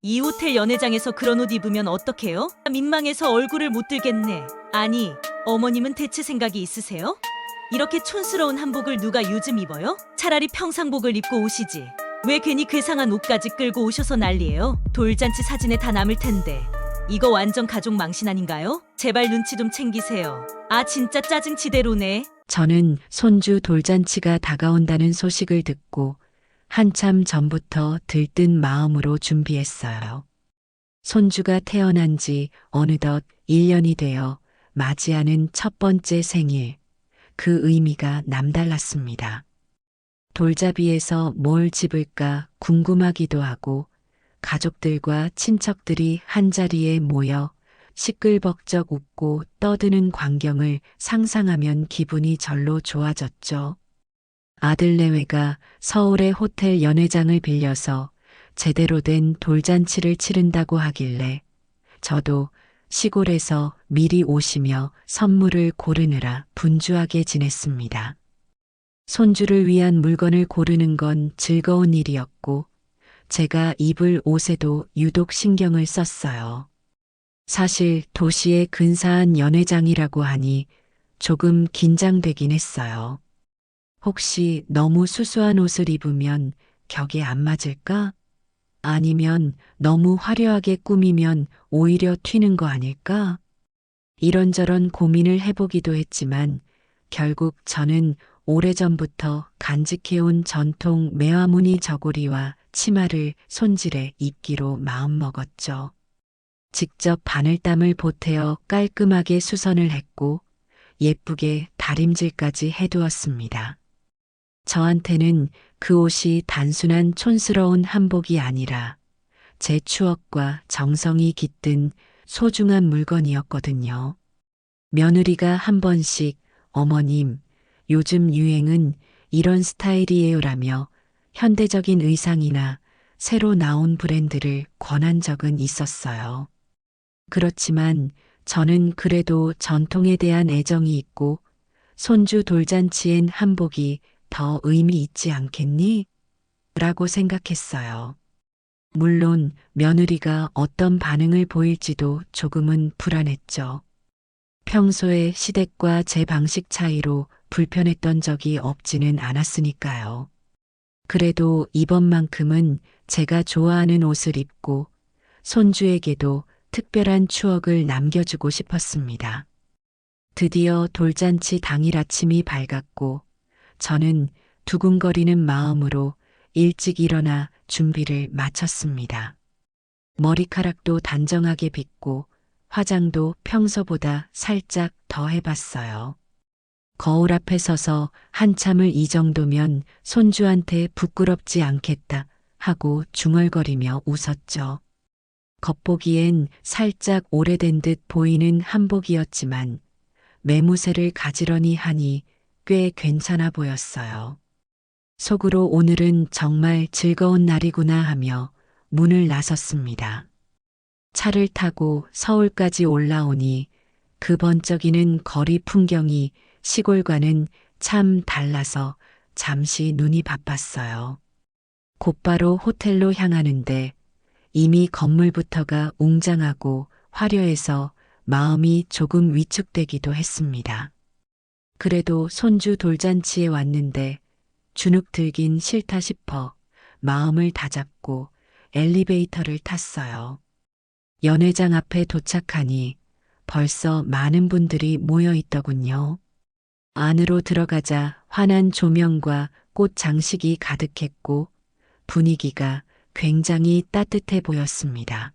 이 호텔 연회장에서 그런 옷 입으면 어떡해요? 민망해서 얼굴을 못 들겠네. 아니, 어머님은 대체 생각이 있으세요? 이렇게 촌스러운 한복을 누가 요즘 입어요? 차라리 평상복을 입고 오시지. 왜 괜히 괴상한 옷까지 끌고 오셔서 난리예요? 돌잔치 사진에 다 남을 텐데. 이거 완전 가족 망신 아닌가요? 제발 눈치 좀 챙기세요. 아, 진짜 짜증치대로네. 저는 손주 돌잔치가 다가온다는 소식을 듣고 한참 전부터 들뜬 마음으로 준비했어요. 손주가 태어난 지 어느덧 1년이 되어 맞이하는 첫 번째 생일. 그 의미가 남달랐습니다. 돌잡이에서 뭘 집을까 궁금하기도 하고 가족들과 친척들이 한자리에 모여 시끌벅적 웃고 떠드는 광경을 상상하면 기분이 절로 좋아졌죠. 아들 내외가 서울의 호텔 연회장을 빌려서 제대로 된 돌잔치를 치른다고 하길래 저도 시골에서 미리 오시며 선물을 고르느라 분주하게 지냈습니다. 손주를 위한 물건을 고르는 건 즐거운 일이었고 제가 입을 옷에도 유독 신경을 썼어요. 사실 도시의 근사한 연회장이라고 하니 조금 긴장되긴 했어요. 혹시 너무 수수한 옷을 입으면 격에 안 맞을까? 아니면 너무 화려하게 꾸미면 오히려 튀는 거 아닐까? 이런저런 고민을 해보기도 했지만 결국 저는 오래전부터 간직해온 전통 매화무늬 저고리와 치마를 손질해 입기로 마음먹었죠. 직접 바늘땀을 보태어 깔끔하게 수선을 했고 예쁘게 다림질까지 해두었습니다. 저한테는 그 옷이 단순한 촌스러운 한복이 아니라 제 추억과 정성이 깃든 소중한 물건이었거든요. 며느리가 한 번씩 어머님, 요즘 유행은 이런 스타일이에요라며 현대적인 의상이나 새로 나온 브랜드를 권한 적은 있었어요. 그렇지만 저는 그래도 전통에 대한 애정이 있고 손주 돌잔치엔 한복이 더 의미 있지 않겠니? 라고 생각했어요. 물론 며느리가 어떤 반응을 보일지도 조금은 불안했죠. 평소에 시댁과 제 방식 차이로 불편했던 적이 없지는 않았으니까요. 그래도 이번만큼은 제가 좋아하는 옷을 입고 손주에게도 특별한 추억을 남겨주고 싶었습니다. 드디어 돌잔치 당일 아침이 밝았고 저는 두근거리는 마음으로 일찍 일어나 준비를 마쳤습니다. 머리카락도 단정하게 빗고 화장도 평소보다 살짝 더 해봤어요. 거울 앞에 서서 한참을 이 정도면 손주한테 부끄럽지 않겠다 하고 중얼거리며 웃었죠. 겉보기엔 살짝 오래된 듯 보이는 한복이었지만 매무새를 가지런히 하니 꽤 괜찮아 보였어요. 속으로 오늘은 정말 즐거운 날이구나 하며 문을 나섰습니다. 차를 타고 서울까지 올라오니 그 번쩍이는 거리 풍경이 시골과는 참 달라서 잠시 눈이 바빴어요. 곧바로 호텔로 향하는데 이미 건물부터가 웅장하고 화려해서 마음이 조금 위축되기도 했습니다. 그래도 손주 돌잔치에 왔는데 주눅 들긴 싫다 싶어 마음을 다잡고 엘리베이터를 탔어요. 연회장 앞에 도착하니 벌써 많은 분들이 모여 있더군요. 안으로 들어가자 환한 조명과 꽃 장식이 가득했고 분위기가 굉장히 따뜻해 보였습니다.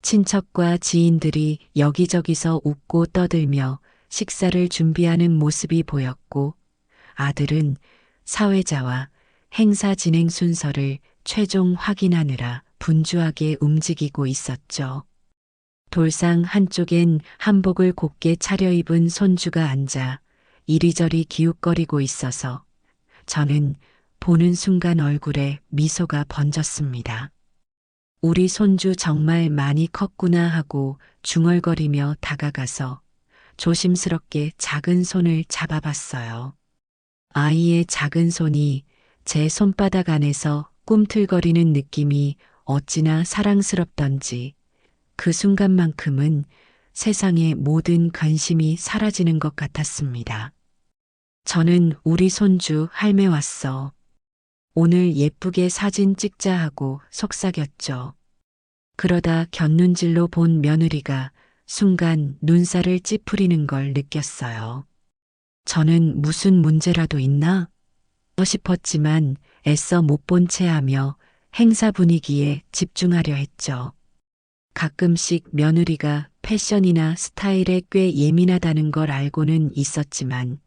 친척과 지인들이 여기저기서 웃고 떠들며 식사를 준비하는 모습이 보였고 아들은 사회자와 행사 진행 순서를 최종 확인하느라 분주하게 움직이고 있었죠. 돌상 한쪽엔 한복을 곱게 차려입은 손주가 앉아 이리저리 기웃거리고 있어서 저는 보는 순간 얼굴에 미소가 번졌습니다. 우리 손주 정말 많이 컸구나 하고 중얼거리며 다가가서 조심스럽게 작은 손을 잡아봤어요. 아이의 작은 손이 제 손바닥 안에서 꿈틀거리는 느낌이 어찌나 사랑스럽던지 그 순간만큼은 세상의 모든 관심이 사라지는 것 같았습니다. 저는 우리 손주 할매 왔어. 오늘 예쁘게 사진 찍자 하고 속삭였죠. 그러다 곁눈질로 본 며느리가 순간 눈살을 찌푸리는 걸 느꼈어요. 저는 무슨 문제라도 있나 싶었지만 애써 못 본 채 하며 행사 분위기에 집중하려 했죠. 가끔씩 며느리가 패션이나 스타일에 꽤 예민하다는 걸 알고는 있었지만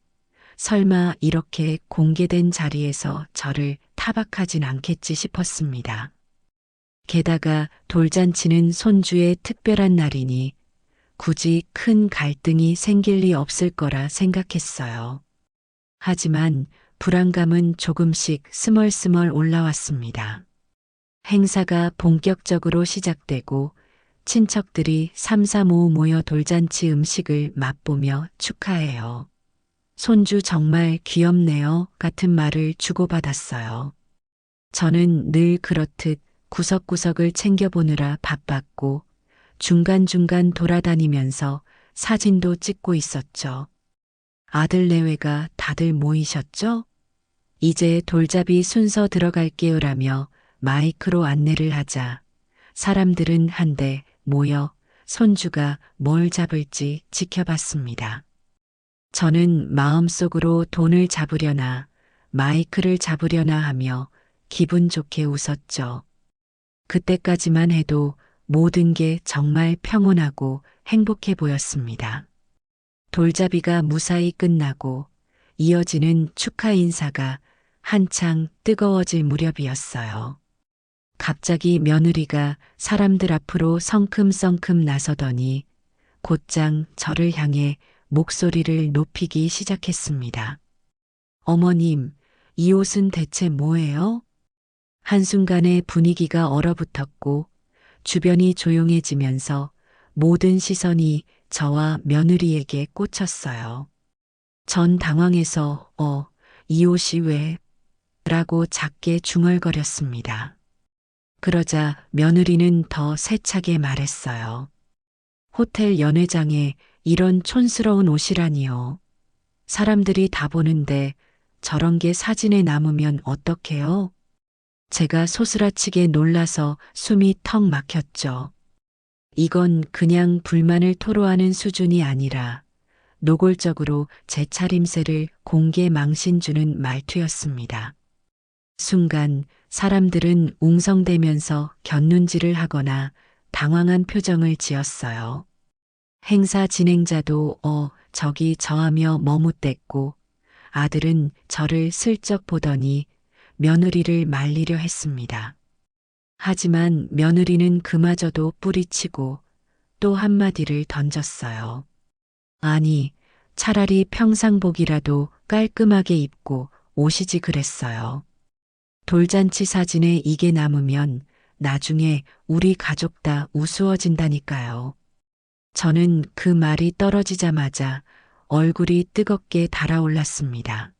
설마 이렇게 공개된 자리에서 저를 타박하진 않겠지 싶었습니다. 게다가 돌잔치는 손주의 특별한 날이니 굳이 큰 갈등이 생길 리 없을 거라 생각했어요. 하지만 불안감은 조금씩 스멀스멀 올라왔습니다. 행사가 본격적으로 시작되고 친척들이 삼삼오오 모여 돌잔치 음식을 맛보며 축하해요. 손주 정말 귀엽네요 같은 말을 주고받았어요. 저는 늘 그렇듯 구석구석을 챙겨보느라 바빴고 중간중간 돌아다니면서 사진도 찍고 있었죠. 아들 내외가 다들 모이셨죠? 이제 돌잡이 순서 들어갈게요라며 마이크로 안내를 하자 사람들은 한데 모여 손주가 뭘 잡을지 지켜봤습니다. 저는 마음속으로 돈을 잡으려나 마이크를 잡으려나 하며 기분 좋게 웃었죠. 그때까지만 해도 모든 게 정말 평온하고 행복해 보였습니다. 돌잡이가 무사히 끝나고 이어지는 축하 인사가 한창 뜨거워질 무렵이었어요. 갑자기 며느리가 사람들 앞으로 성큼성큼 나서더니 곧장 저를 향해 목소리를 높이기 시작했습니다. 어머님, 이 옷은 대체 뭐예요? 한순간에 분위기가 얼어붙었고 주변이 조용해지면서 모든 시선이 저와 며느리에게 꽂혔어요. 전 당황해서 이 옷이 왜? 라고 작게 중얼거렸습니다. 그러자 며느리는 더 세차게 말했어요. 호텔 연회장에 이런 촌스러운 옷이라니요. 사람들이 다 보는데 저런 게 사진에 남으면 어떡해요? 제가 소스라치게 놀라서 숨이 턱 막혔죠. 이건 그냥 불만을 토로하는 수준이 아니라 노골적으로 제 차림새를 공개 망신 주는 말투였습니다. 순간 사람들은 웅성대면서 곁눈질을 하거나 당황한 표정을 지었어요. 행사 진행자도 저기 저하며 머뭇댔고 아들은 저를 슬쩍 보더니 며느리를 말리려 했습니다. 하지만 며느리는 그마저도 뿌리치고 또 한마디를 던졌어요. 아니, 차라리 평상복이라도 깔끔하게 입고 오시지 그랬어요. 돌잔치 사진에 이게 남으면 나중에 우리 가족 다 우스워진다니까요. 저는 그 말이 떨어지자마자 얼굴이 뜨겁게 달아올랐습니다.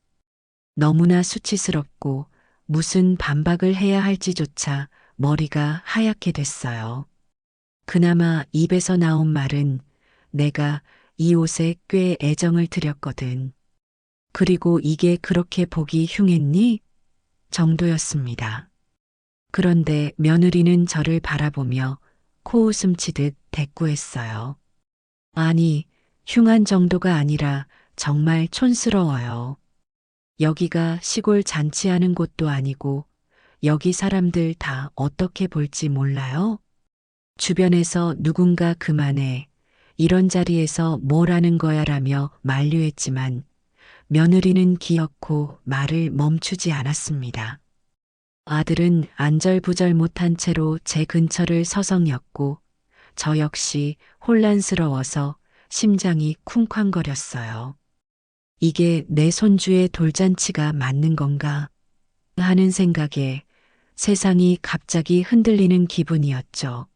너무나 수치스럽고 무슨 반박을 해야 할지조차 머리가 하얗게 됐어요. 그나마 입에서 나온 말은 내가 이 옷에 꽤 애정을 들였거든. 그리고 이게 그렇게 보기 흉했니? 정도였습니다. 그런데 며느리는 저를 바라보며 코웃음 치듯 대꾸했어요. 아니, 흉한 정도가 아니라 정말 촌스러워요. 여기가 시골 잔치하는 곳도 아니고 여기 사람들 다 어떻게 볼지 몰라요? 주변에서 누군가 그만해. 이런 자리에서 뭘 하는 거야 라며 만류했지만 며느리는 기어코 말을 멈추지 않았습니다. 아들은 안절부절 못한 채로 제 근처를 서성였고 저 역시 혼란스러워서 심장이 쿵쾅거렸어요. 이게 내 손주의 돌잔치가 맞는 건가 하는 생각에 세상이 갑자기 흔들리는 기분이었죠.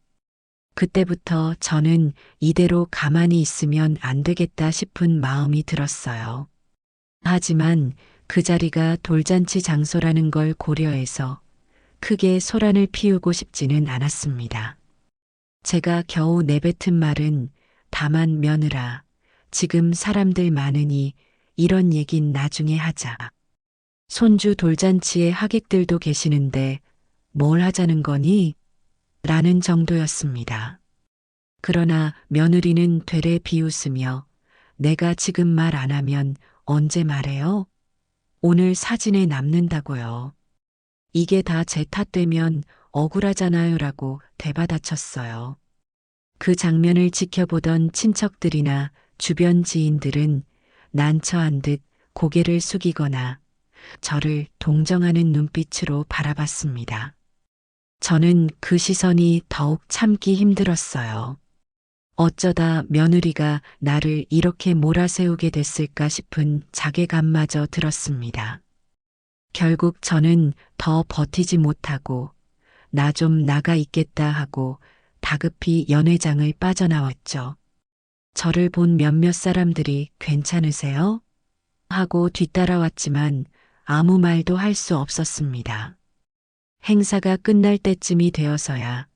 그때부터 저는 이대로 가만히 있으면 안 되겠다 싶은 마음이 들었어요. 하지만 그 자리가 돌잔치 장소라는 걸 고려해서 크게 소란을 피우고 싶지는 않았습니다. 제가 겨우 내뱉은 말은 다만 며느라, 지금 사람들 많으니 이런 얘긴 나중에 하자. 손주 돌잔치에 하객들도 계시는데 뭘 하자는 거니? 라는 정도였습니다. 그러나 며느리는 되레 비웃으며 내가 지금 말 안 하면 언제 말해요? 오늘 사진에 남는다고요. 이게 다 제 탓되면 억울하잖아요 라고 대받아쳤어요. 그 장면을 지켜보던 친척들이나 주변 지인들은 난처한 듯 고개를 숙이거나 저를 동정하는 눈빛으로 바라봤습니다. 저는 그 시선이 더욱 참기 힘들었어요. 어쩌다 며느리가 나를 이렇게 몰아세우게 됐을까 싶은 자괴감마저 들었습니다. 결국 저는 더 버티지 못하고 나 좀 나가 있겠다 하고 다급히 연회장을 빠져나왔죠. 저를 본 몇몇 사람들이 괜찮으세요? 하고 뒤따라왔지만 아무 말도 할 수 없었습니다. 행사가 끝날 때쯤이 되어서야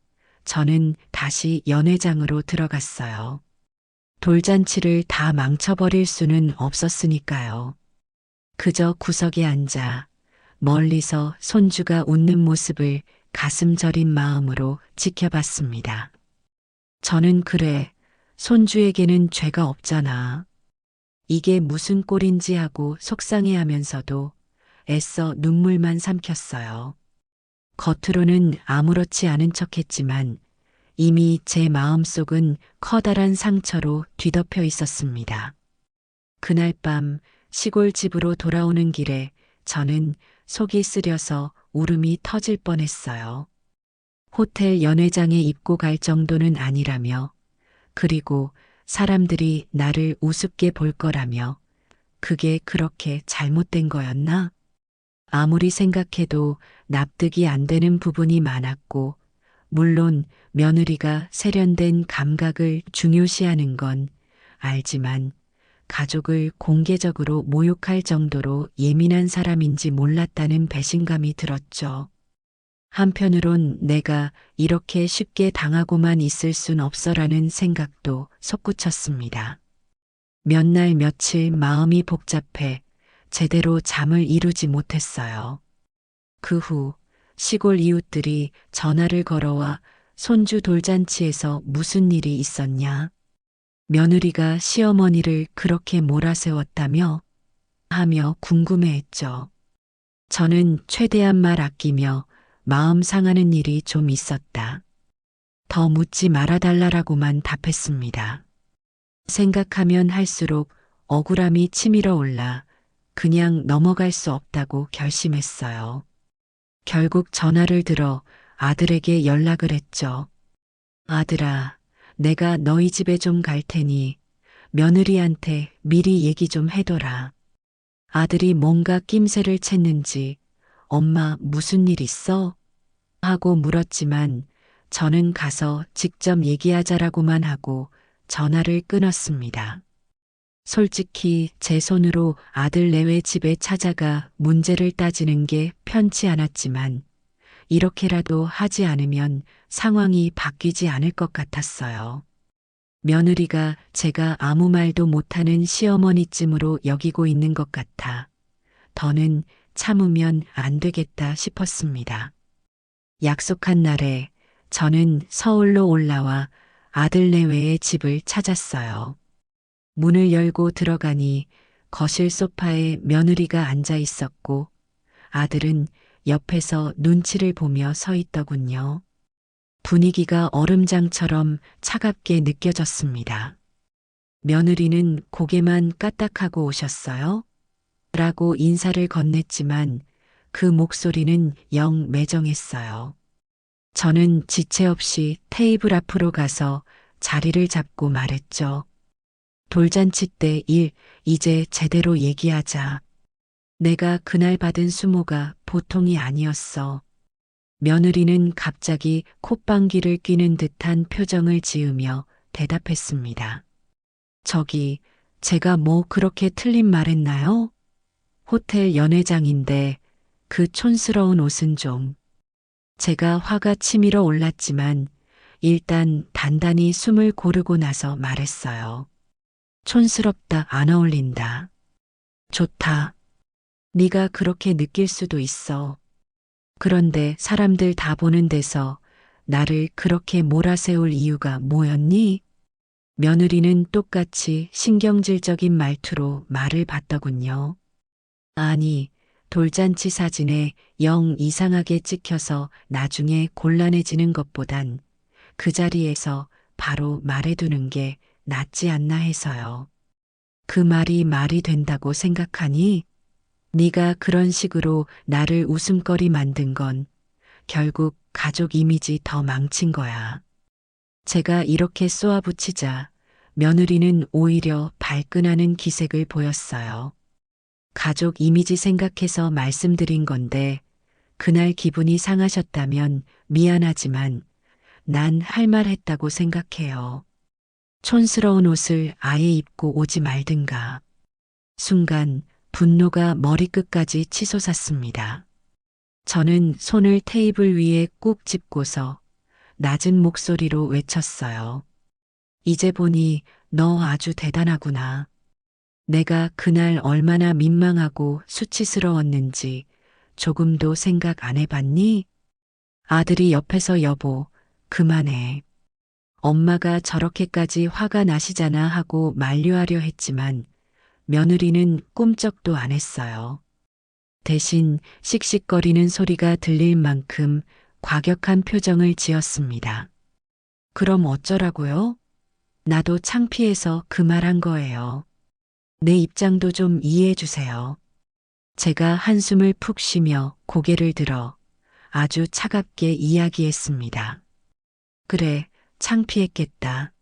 저는 다시 연회장으로 들어갔어요. 돌잔치를 다 망쳐버릴 수는 없었으니까요. 그저 구석에 앉아 멀리서 손주가 웃는 모습을 가슴 저린 마음으로 지켜봤습니다. 저는 그래, 손주에게는 죄가 없잖아. 이게 무슨 꼴인지 하고 속상해하면서도 애써 눈물만 삼켰어요. 겉으로는 아무렇지 않은 척했지만 이미 제 마음속은 커다란 상처로 뒤덮여 있었습니다. 그날 밤 시골 집으로 돌아오는 길에 저는 속이 쓰려서 울음이 터질 뻔했어요. 호텔 연회장에 입고 갈 정도는 아니라며, 그리고 사람들이 나를 우습게 볼 거라며, 그게 그렇게 잘못된 거였나? 아무리 생각해도 납득이 안 되는 부분이 많았고, 물론 며느리가 세련된 감각을 중요시하는 건 알지만 가족을 공개적으로 모욕할 정도로 예민한 사람인지 몰랐다는 배신감이 들었죠. 한편으론 내가 이렇게 쉽게 당하고만 있을 순 없어라는 생각도 솟구쳤습니다. 몇 날 며칠 마음이 복잡해 제대로 잠을 이루지 못했어요. 그 후 시골 이웃들이 전화를 걸어와 손주 돌잔치에서 무슨 일이 있었냐? 며느리가 시어머니를 그렇게 몰아세웠다며? 하며 궁금해했죠. 저는 최대한 말 아끼며 마음 상하는 일이 좀 있었다. 더 묻지 말아달라고만 답했습니다. 생각하면 할수록 억울함이 치밀어 올라 그냥 넘어갈 수 없다고 결심했어요. 결국 전화를 들어 아들에게 연락을 했죠. 아들아, 내가 너희 집에 좀 갈 테니 며느리한테 미리 얘기 좀 해둬라. 아들이 뭔가 낌새를 챘는지 엄마 무슨 일 있어? 하고 물었지만 저는 가서 직접 얘기하자라고만 하고 전화를 끊었습니다. 솔직히 제 손으로 아들 내외 집에 찾아가 문제를 따지는 게 편치 않았지만 이렇게라도 하지 않으면 상황이 바뀌지 않을 것 같았어요. 며느리가 제가 아무 말도 못하는 시어머니쯤으로 여기고 있는 것 같아 더는 참으면 안 되겠다 싶었습니다. 약속한 날에 저는 서울로 올라와 아들 내외의 집을 찾았어요. 문을 열고 들어가니 거실 소파에 며느리가 앉아 있었고 아들은 옆에서 눈치를 보며 서 있더군요. 분위기가 얼음장처럼 차갑게 느껴졌습니다. 며느리는 고개만 까딱하고 오셨어요? 라고 인사를 건넸지만 그 목소리는 영 매정했어요. 저는 지체 없이 테이블 앞으로 가서 자리를 잡고 말했죠. 돌잔치 때 일 이제 제대로 얘기하자. 내가 그날 받은 수모가 보통이 아니었어. 며느리는 갑자기 콧방귀를 뀌는 듯한 표정을 지으며 대답했습니다. 저기, 제가 뭐 그렇게 틀린 말했나요? 호텔 연회장인데 그 촌스러운 옷은 좀. 제가 화가 치밀어 올랐지만 일단 단단히 숨을 고르고 나서 말했어요. 촌스럽다, 안 어울린다. 좋다. 네가 그렇게 느낄 수도 있어. 그런데 사람들 다 보는 데서 나를 그렇게 몰아세울 이유가 뭐였니? 며느리는 똑같이 신경질적인 말투로 말을 받더군요. 아니, 돌잔치 사진에 영 이상하게 찍혀서 나중에 곤란해지는 것보단 그 자리에서 바로 말해두는 게 낫지 않나 해서요. 그 말이 된다고 생각하니? 네가 그런 식으로 나를 웃음거리 만든 건 결국 가족 이미지 더 망친 거야. 제가 이렇게 쏘아붙이자 며느리는 오히려 발끈하는 기색을 보였어요. 가족 이미지 생각해서 말씀드린 건데 그날 기분이 상하셨다면 미안하지만 난 할 말 했다고 생각해요. 촌스러운 옷을 아예 입고 오지 말든가. 순간 분노가 머리끝까지 치솟았습니다. 저는 손을 테이블 위에 꾹 짚고서 낮은 목소리로 외쳤어요. 이제 보니 너 아주 대단하구나. 내가 그날 얼마나 민망하고 수치스러웠는지 조금도 생각 안 해봤니? 아들이 옆에서 여보, 그만해. 엄마가 저렇게까지 화가 나시잖아 하고 만류하려 했지만 며느리는 꿈쩍도 안 했어요. 대신 씩씩거리는 소리가 들릴 만큼 과격한 표정을 지었습니다. 그럼 어쩌라고요? 나도 창피해서 그 말 한 거예요. 내 입장도 좀 이해해 주세요. 제가 한숨을 푹 쉬며 고개를 들어 아주 차갑게 이야기했습니다. 그래, 창피했겠다.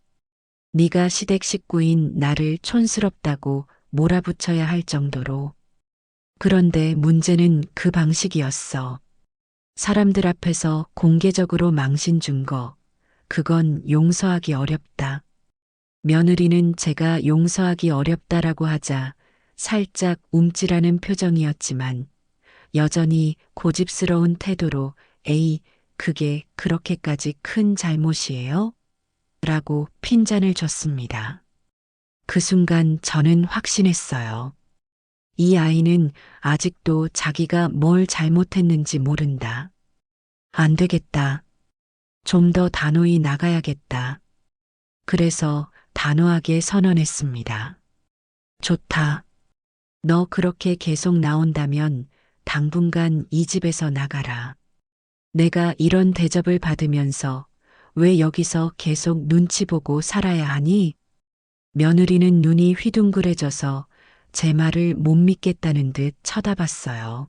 네가 시댁 식구인 나를 촌스럽다고 몰아붙여야 할 정도로. 그런데 문제는 그 방식이었어. 사람들 앞에서 공개적으로 망신 준 거, 그건 용서하기 어렵다. 며느리는 제가 용서하기 어렵다라고 하자 살짝 움찔하는 표정이었지만 여전히 고집스러운 태도로 에이, 그게 그렇게까지 큰 잘못이에요? 라고 핀잔을 줬습니다. 그 순간 저는 확신했어요. 이 아이는 아직도 자기가 뭘 잘못했는지 모른다. 안 되겠다. 좀 더 단호히 나가야겠다. 그래서 단호하게 선언했습니다. 좋다. 너 그렇게 계속 나온다면 당분간 이 집에서 나가라. 내가 이런 대접을 받으면서 왜 여기서 계속 눈치 보고 살아야 하니? 며느리는 눈이 휘둥그레져서 제 말을 못 믿겠다는 듯 쳐다봤어요.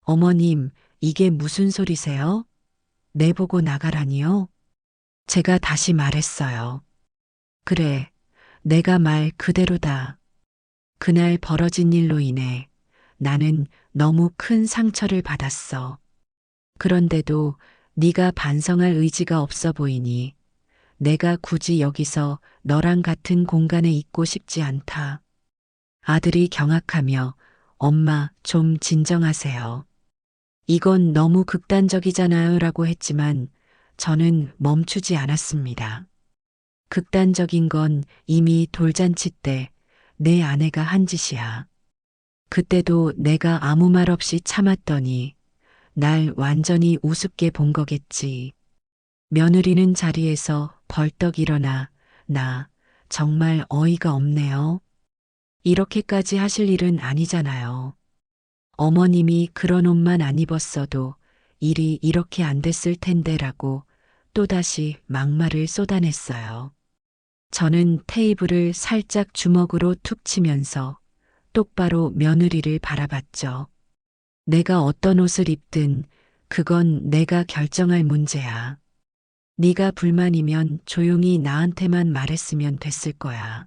어머님, 이게 무슨 소리세요? 내보고 나가라니요? 제가 다시 말했어요. 그래, 내가 말 그대로다. 그날 벌어진 일로 인해 나는 너무 큰 상처를 받았어. 그런데도 네가 반성할 의지가 없어 보이니 내가 굳이 여기서 너랑 같은 공간에 있고 싶지 않다. 아들이 경악하며 엄마 좀 진정하세요. 이건 너무 극단적이잖아요 라고 했지만 저는 멈추지 않았습니다. 극단적인 건 이미 돌잔치 때 내 아내가 한 짓이야. 그때도 내가 아무 말 없이 참았더니 날 완전히 우습게 본 거겠지. 며느리는 자리에서 벌떡 일어나 나 정말 어이가 없네요. 이렇게까지 하실 일은 아니잖아요. 어머님이 그런 옷만 안 입었어도 일이 이렇게 안 됐을 텐데라고 또다시 막말을 쏟아냈어요. 저는 테이블을 살짝 주먹으로 툭 치면서 똑바로 며느리를 바라봤죠. 내가 어떤 옷을 입든 그건 내가 결정할 문제야. 네가 불만이면 조용히 나한테만 말했으면 됐을 거야.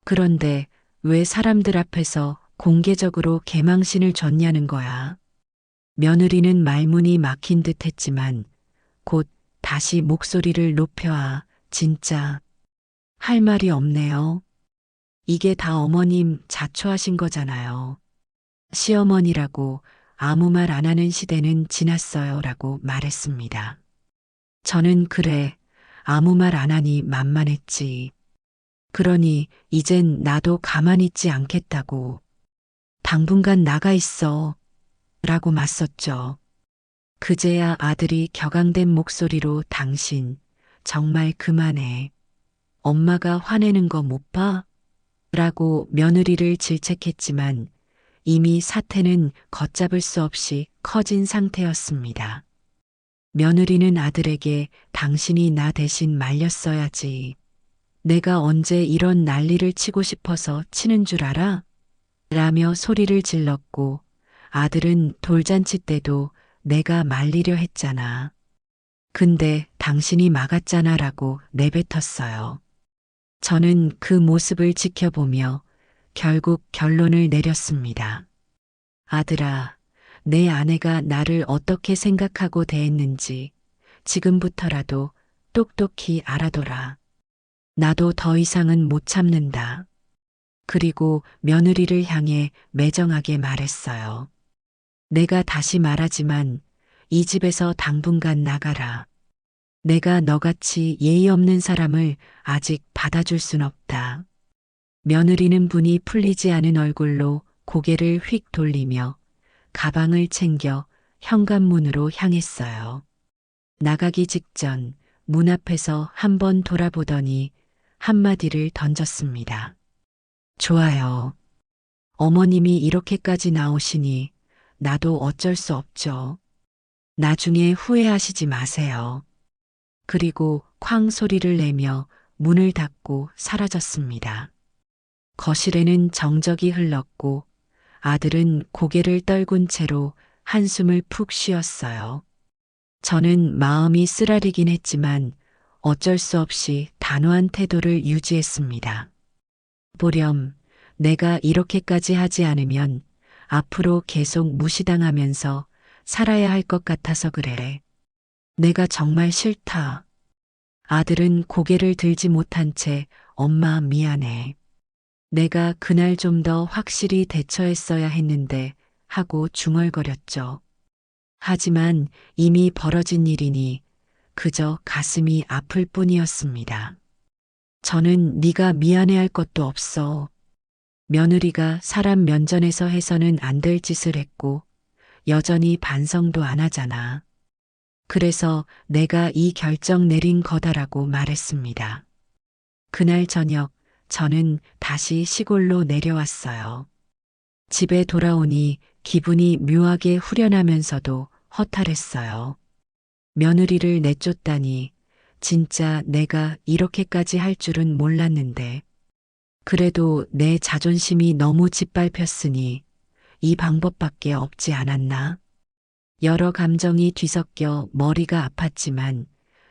그런데 왜 사람들 앞에서 공개적으로 개망신을 줬냐는 거야. 며느리는 말문이 막힌 듯 했지만 곧 다시 목소리를 높여 진짜 할 말이 없네요. 이게 다 어머님 자초하신 거잖아요. 시어머니라고 아무 말 안 하는 시대는 지났어요 라고 말했습니다. 저는 그래, 아무 말 안 하니 만만했지. 그러니 이젠 나도 가만히 있지 않겠다고. 당분간 나가 있어. 라고 맞섰죠. 그제야 아들이 격앙된 목소리로 당신, 정말 그만해. 엄마가 화내는 거 못 봐? 라고 며느리를 질책했지만 이미 사태는 걷잡을 수 없이 커진 상태였습니다. 며느리는 아들에게 당신이 나 대신 말렸어야지. 내가 언제 이런 난리를 치고 싶어서 치는 줄 알아? 라며 소리를 질렀고 아들은 돌잔치 때도 내가 말리려 했잖아. 근데 당신이 막았잖아 라고 내뱉었어요. 저는 그 모습을 지켜보며 결국 결론을 내렸습니다. 아들아, 내 아내가 나를 어떻게 생각하고 대했는지 지금부터라도 똑똑히 알아둬라. 나도 더 이상은 못 참는다. 그리고 며느리를 향해 매정하게 말했어요. 내가 다시 말하지만 이 집에서 당분간 나가라. 내가 너같이 예의 없는 사람을 아직 받아줄 순 없다. 며느리는 분이 풀리지 않은 얼굴로 고개를 휙 돌리며 가방을 챙겨 현관문으로 향했어요. 나가기 직전 문 앞에서 한번 돌아보더니 한마디를 던졌습니다. 좋아요. 어머님이 이렇게까지 나오시니 나도 어쩔 수 없죠. 나중에 후회하시지 마세요. 그리고 쾅 소리를 내며 문을 닫고 사라졌습니다. 거실에는 정적이 흘렀고 아들은 고개를 떨군 채로 한숨을 푹 쉬었어요. 저는 마음이 쓰라리긴 했지만 어쩔 수 없이 단호한 태도를 유지했습니다. 보렴, 내가 이렇게까지 하지 않으면 앞으로 계속 무시당하면서 살아야 할 것 같아서 그래. 내가 정말 싫다. 아들은 고개를 들지 못한 채 엄마 미안해. 내가 그날 좀 더 확실히 대처했어야 했는데 하고 중얼거렸죠. 하지만 이미 벌어진 일이니 그저 가슴이 아플 뿐이었습니다. 저는 네가 미안해할 것도 없어. 며느리가 사람 면전에서 해서는 안 될 짓을 했고 여전히 반성도 안 하잖아. 그래서 내가 이 결정 내린 거다라고 말했습니다. 그날 저녁 저는 다시 시골로 내려왔어요. 집에 돌아오니 기분이 묘하게 후련하면서도 허탈했어요. 며느리를 내쫓다니 진짜 내가 이렇게까지 할 줄은 몰랐는데 그래도 내 자존심이 너무 짓밟혔으니 이 방법밖에 없지 않았나? 여러 감정이 뒤섞여 머리가 아팠지만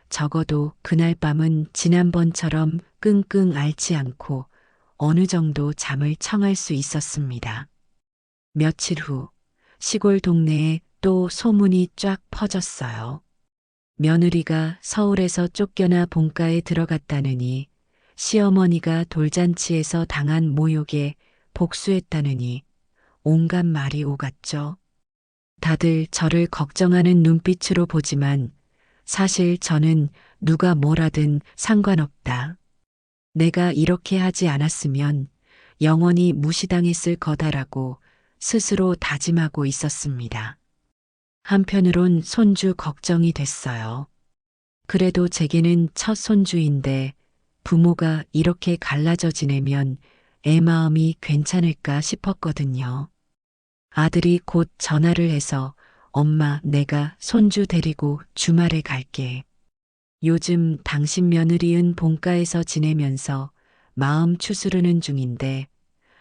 적어도 그날 밤은 지난번처럼 끙끙 앓지 않고 어느 정도 잠을 청할 수 있었습니다. 며칠 후 시골 동네에 또 소문이 쫙 퍼졌어요. 며느리가 서울에서 쫓겨나 본가에 들어갔다느니 시어머니가 돌잔치에서 당한 모욕에 복수했다느니 온갖 말이 오갔죠. 다들 저를 걱정하는 눈빛으로 보지만 사실 저는 누가 뭐라든 상관없다. 내가 이렇게 하지 않았으면 영원히 무시당했을 거다라고 스스로 다짐하고 있었습니다. 한편으론 손주 걱정이 됐어요. 그래도 제게는 첫 손주인데 부모가 이렇게 갈라져 지내면 애 마음이 괜찮을까 싶었거든요. 아들이 곧 전화를 해서 엄마, 내가 손주 데리고 주말에 갈게. 요즘 당신 며느리은 본가에서 지내면서 마음 추스르는 중인데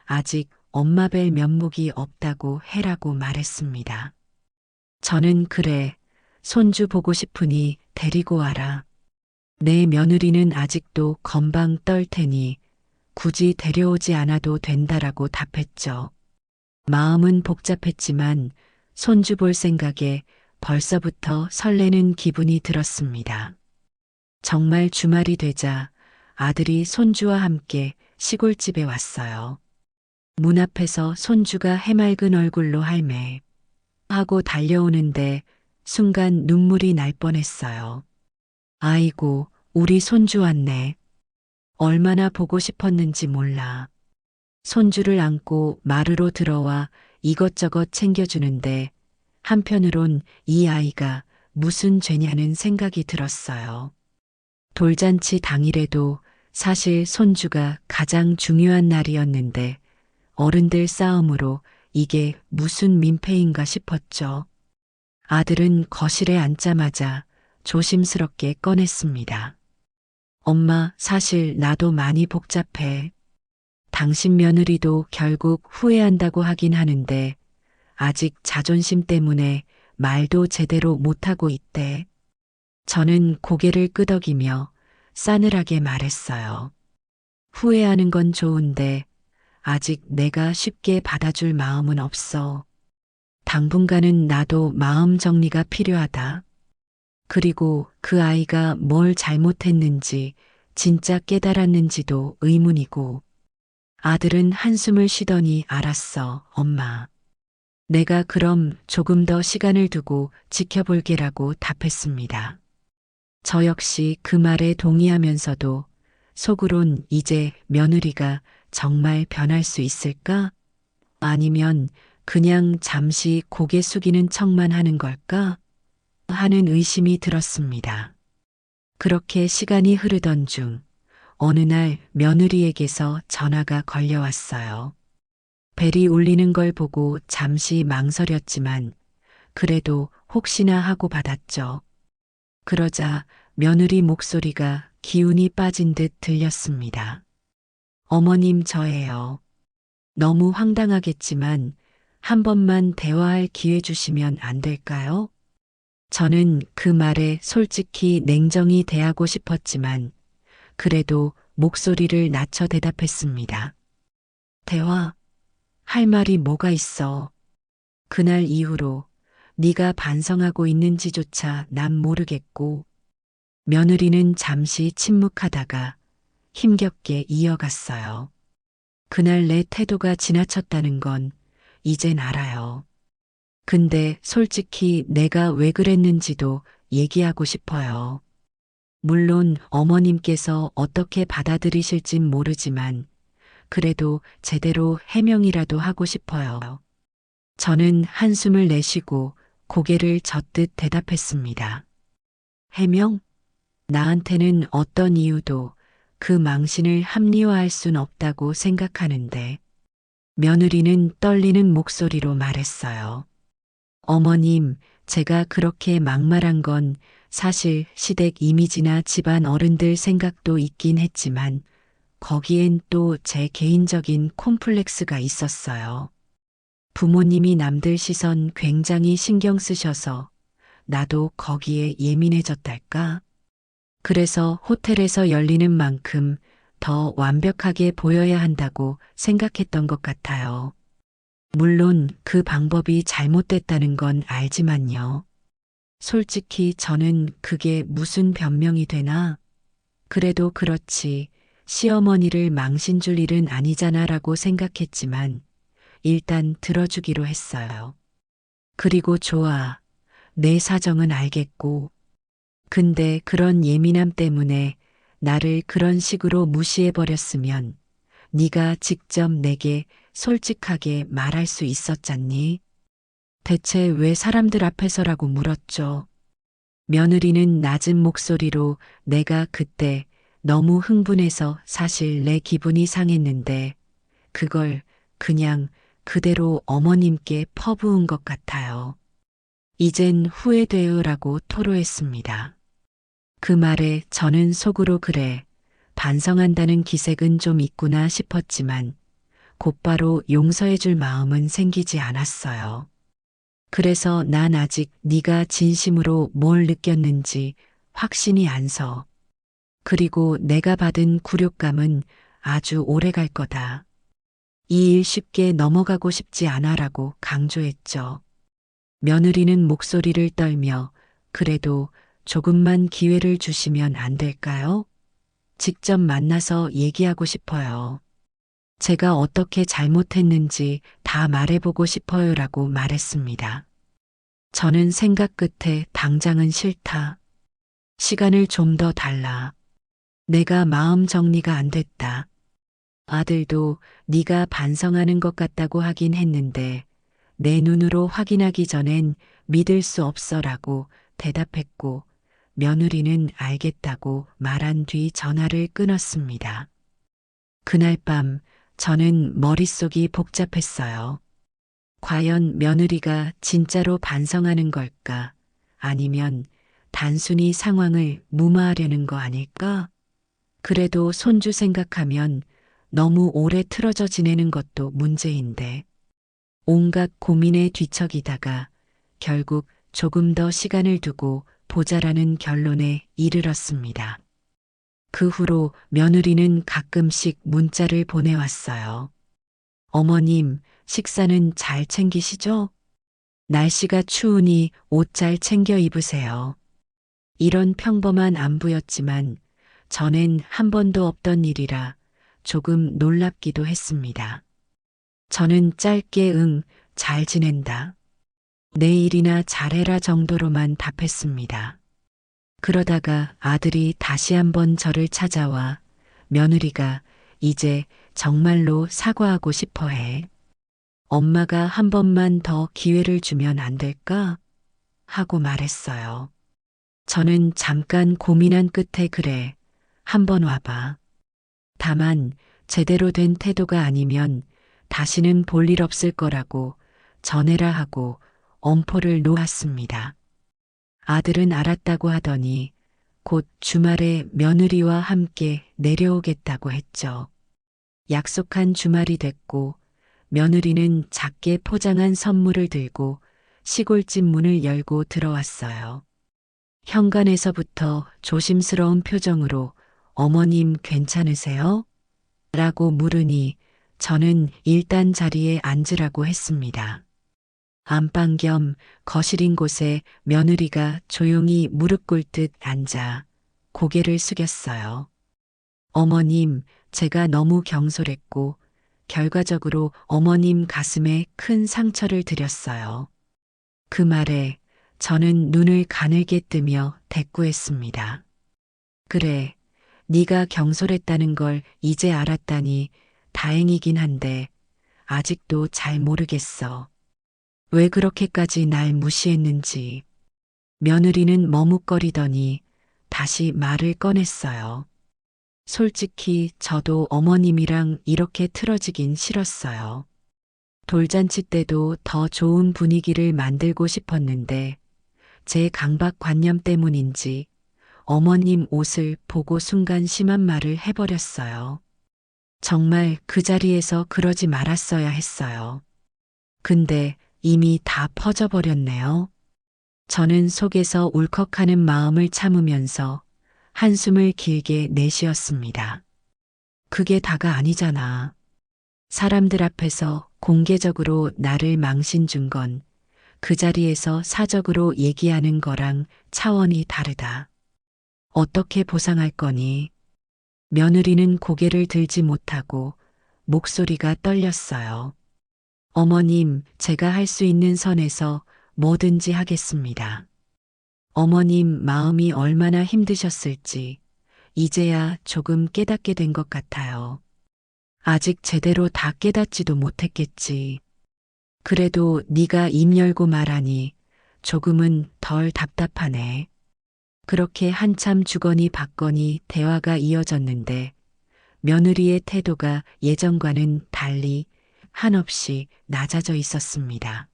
아직 엄마 뵐 면목이 없다고 해라고 말했습니다. 저는 그래, 손주 보고 싶으니 데리고 와라. 내 며느리는 아직도 건방 떨 테니 굳이 데려오지 않아도 된다라고 답했죠. 마음은 복잡했지만 손주 볼 생각에 벌써부터 설레는 기분이 들었습니다. 정말 주말이 되자 아들이 손주와 함께 시골집에 왔어요. 문 앞에서 손주가 해맑은 얼굴로 할매, 하고 달려오는데 순간 눈물이 날 뻔했어요. 아이고, 우리 손주 왔네. 얼마나 보고 싶었는지 몰라. 손주를 안고 마루로 들어와 이것저것 챙겨주는데 한편으론 이 아이가 무슨 죄냐는 생각이 들었어요. 돌잔치 당일에도 사실 손주가 가장 중요한 날이었는데 어른들 싸움으로 이게 무슨 민폐인가 싶었죠. 아들은 거실에 앉자마자 조심스럽게 꺼냈습니다. 엄마, 사실 나도 많이 복잡해. 당신 며느리도 결국 후회한다고 하긴 하는데 아직 자존심 때문에 말도 제대로 못하고 있대. 저는 고개를 끄덕이며 싸늘하게 말했어요. 후회하는 건 좋은데 아직 내가 쉽게 받아줄 마음은 없어. 당분간은 나도 마음 정리가 필요하다. 그리고 그 아이가 뭘 잘못했는지 진짜 깨달았는지도 의문이고. 아들은 한숨을 쉬더니 알았어, 엄마. 내가 그럼 조금 더 시간을 두고 지켜볼게라고 답했습니다. 저 역시 그 말에 동의하면서도 속으론 이제 며느리가 정말 변할 수 있을까? 아니면 그냥 잠시 고개 숙이는 척만 하는 걸까? 하는 의심이 들었습니다. 그렇게 시간이 흐르던 중 어느 날 며느리에게서 전화가 걸려왔어요. 벨이 울리는 걸 보고 잠시 망설였지만 그래도 혹시나 하고 받았죠. 그러자 며느리 목소리가 기운이 빠진 듯 들렸습니다. 어머님, 저예요. 너무 황당하겠지만 한 번만 대화할 기회 주시면 안 될까요? 저는 그 말에 솔직히 냉정히 대하고 싶었지만 그래도 목소리를 낮춰 대답했습니다. 대화? 할 말이 뭐가 있어? 그날 이후로 네가 반성하고 있는지조차 난 모르겠고. 며느리는 잠시 침묵하다가 힘겹게 이어갔어요. 그날 내 태도가 지나쳤다는 건 이젠 알아요. 근데 솔직히 내가 왜 그랬는지도 얘기하고 싶어요. 물론 어머님께서 어떻게 받아들이실진 모르지만 그래도 제대로 해명이라도 하고 싶어요. 저는 한숨을 내쉬고 고개를 젓듯 대답했습니다. 해명? 나한테는 어떤 이유도 그 망신을 합리화할 순 없다고 생각하는데. 며느리는 떨리는 목소리로 말했어요. 어머님, 제가 그렇게 막말한 건 사실 시댁 이미지나 집안 어른들 생각도 있긴 했지만 거기엔 또 제 개인적인 콤플렉스가 있었어요. 부모님이 남들 시선 굉장히 신경 쓰셔서 나도 거기에 예민해졌달까? 그래서 호텔에서 열리는 만큼 더 완벽하게 보여야 한다고 생각했던 것 같아요. 물론 그 방법이 잘못됐다는 건 알지만요. 솔직히 저는 그게 무슨 변명이 되나? 그래도 그렇지. 시어머니를 망신 줄 일은 아니잖아라고 생각했지만 일단 들어주기로 했어요. 그리고 좋아. 내 사정은 알겠고. 근데 그런 예민함 때문에 나를 그런 식으로 무시해버렸으면 네가 직접 내게 솔직하게 말할 수 있었잖니? 대체 왜 사람들 앞에서라고 물었죠? 며느리는 낮은 목소리로 내가 그때 너무 흥분해서 사실 내 기분이 상했는데 그걸 그냥 그대로 어머님께 퍼부은 것 같아요. 이젠 후회돼요라고 토로했습니다. 그 말에 저는 속으로 그래, 반성한다는 기색은 좀 있구나 싶었지만 곧바로 용서해줄 마음은 생기지 않았어요. 그래서 난 아직 네가 진심으로 뭘 느꼈는지 확신이 안 서. 그리고 내가 받은 굴욕감은 아주 오래 갈 거다. 이 일 쉽게 넘어가고 싶지 않아라고 강조했죠. 며느리는 목소리를 떨며 그래도 조금만 기회를 주시면 안 될까요? 직접 만나서 얘기하고 싶어요. 제가 어떻게 잘못했는지 다 말해보고 싶어요라고 말했습니다. 저는 생각 끝에 당장은 싫다. 시간을 좀 더 달라. 내가 마음 정리가 안 됐다. 아들도 네가 반성하는 것 같다고 하긴 했는데 내 눈으로 확인하기 전엔 믿을 수 없어라고 대답했고 며느리는 알겠다고 말한 뒤 전화를 끊었습니다. 그날 밤 저는 머릿속이 복잡했어요. 과연 며느리가 진짜로 반성하는 걸까? 아니면 단순히 상황을 무마하려는 거 아닐까? 그래도 손주 생각하면 너무 오래 틀어져 지내는 것도 문제인데. 온갖 고민에 뒤척이다가 결국 조금 더 시간을 두고 보자라는 결론에 이르렀습니다. 그 후로 며느리는 가끔씩 문자를 보내왔어요. 어머님, 식사는 잘 챙기시죠? 날씨가 추우니 옷 잘 챙겨 입으세요. 이런 평범한 안부였지만 전엔 한 번도 없던 일이라 조금 놀랍기도 했습니다. 저는 짧게 잘 지낸다. 내일이나 잘해라 정도로만 답했습니다. 그러다가 아들이 다시 한번 저를 찾아와 며느리가 이제 정말로 사과하고 싶어 해. 엄마가 한 번만 더 기회를 주면 안 될까? 하고 말했어요. 저는 잠깐 고민한 끝에 그래, 한번 와봐. 다만 제대로 된 태도가 아니면 다시는 볼 일 없을 거라고 전해라 하고 엄포를 놓았습니다. 아들은 알았다고 하더니 곧 주말에 며느리와 함께 내려오겠다고 했죠. 약속한 주말이 됐고 며느리는 작게 포장한 선물을 들고 시골집 문을 열고 들어왔어요. 현관에서부터 조심스러운 표정으로 어머님 괜찮으세요? 라고 물으니 저는 일단 자리에 앉으라고 했습니다. 안방 겸 거실인 곳에 며느리가 조용히 무릎 꿇듯 앉아 고개를 숙였어요. 어머님, 제가 너무 경솔했고 결과적으로 어머님 가슴에 큰 상처를 드렸어요. 그 말에 저는 눈을 가늘게 뜨며 대꾸했습니다. 그래, 네가 경솔했다는 걸 이제 알았다니 다행이긴 한데 아직도 잘 모르겠어. 왜 그렇게까지 날 무시했는지. 며느리는 머뭇거리더니 다시 말을 꺼냈어요. 솔직히 저도 어머님이랑 이렇게 틀어지긴 싫었어요. 돌잔치 때도 더 좋은 분위기를 만들고 싶었는데 제 강박관념 때문인지 어머님 옷을 보고 순간 심한 말을 해버렸어요. 정말 그 자리에서 그러지 말았어야 했어요. 근데 이미 다 퍼져버렸네요. 저는 속에서 울컥하는 마음을 참으면서 한숨을 길게 내쉬었습니다. 그게 다가 아니잖아. 사람들 앞에서 공개적으로 나를 망신 준 건 그 자리에서 사적으로 얘기하는 거랑 차원이 다르다. 어떻게 보상할 거니? 며느리는 고개를 들지 못하고 목소리가 떨렸어요. 어머님, 제가 할 수 있는 선에서 뭐든지 하겠습니다. 어머님 마음이 얼마나 힘드셨을지 이제야 조금 깨닫게 된 것 같아요. 아직 제대로 다 깨닫지도 못했겠지. 그래도 네가 입 열고 말하니 조금은 덜 답답하네. 그렇게 한참 주거니 받거니 대화가 이어졌는데 며느리의 태도가 예전과는 달리 한없이 낮아져 있었습니다.